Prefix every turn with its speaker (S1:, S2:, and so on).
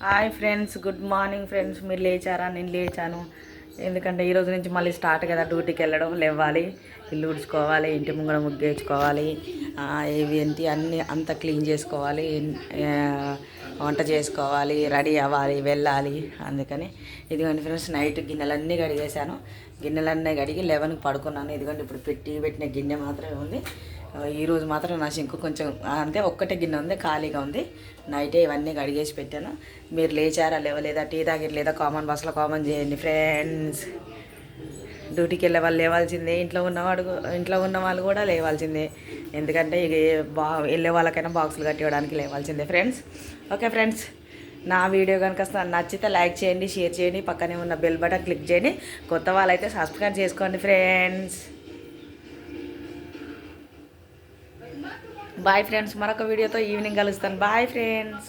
S1: Hi friends, good morning friends. మీరు లేచారా? నేను లేచాను. ఎందుకంటే ఈరోజు నుంచి మళ్ళీ స్టార్ట్ కదా, డ్యూటీకి వెళ్ళడం. లేవాలి, ఇల్లు ఉడుచుకోవాలి, ఇంటి ముంగడ ముగ్గేసుకోవాలి, ఇవి ఏంటి అన్నీ అంతా క్లీన్ చేసుకోవాలి, వంట చేసుకోవాలి, రెడీ అవ్వాలి, వెళ్ళాలి. అందుకని ఇదిగోండి ఫ్రెండ్స్, నైట్ గిన్నెలన్నీ కడిగేశాను. గిన్నెలన్నీ కడిగి 11కి పడుకున్నాను. ఇదిగోండి ఇప్పుడు పెట్టిన గిన్నె మాత్రమే ఉంది. ఈరోజు మాత్రం నా సింకు కొంచెం అంటే ఒక్కటే గిన్నె ఉంది, ఖాళీగా ఉంది. నైటే ఇవన్నీ కడిగేసి పెట్టాను. మీరు లేచారా లేవలేదా, టీ తాగిరు లేదా, కామన్ బాక్స్లో కామన్ చేయండి ఫ్రెండ్స్. డ్యూటీకి వెళ్ళే వాళ్ళు లేవాల్సిందే, ఇంట్లో ఉన్న వాళ్ళు కూడా లేవాల్సిందే. ఎందుకంటే ఇక వెళ్ళే వాళ్ళకైనా బాక్సులు కట్టివ్వడానికి లేవాల్సిందే ఫ్రెండ్స్. ఓకే ఫ్రెండ్స్, నా వీడియో కనుక నచ్చితే లైక్ చేయండి, షేర్ చేయండి, పక్కనే ఉన్న బెల్ బటన్ క్లిక్ చేయండి. కొత్త వాళ్ళైతే సబ్స్క్రైబ్ చేసుకోండి ఫ్రెండ్స్. బాయ్ ఫ్రెండ్స్, మరొక వీడియోతో ఈవినింగ్ కలుస్తాను. Bye friends.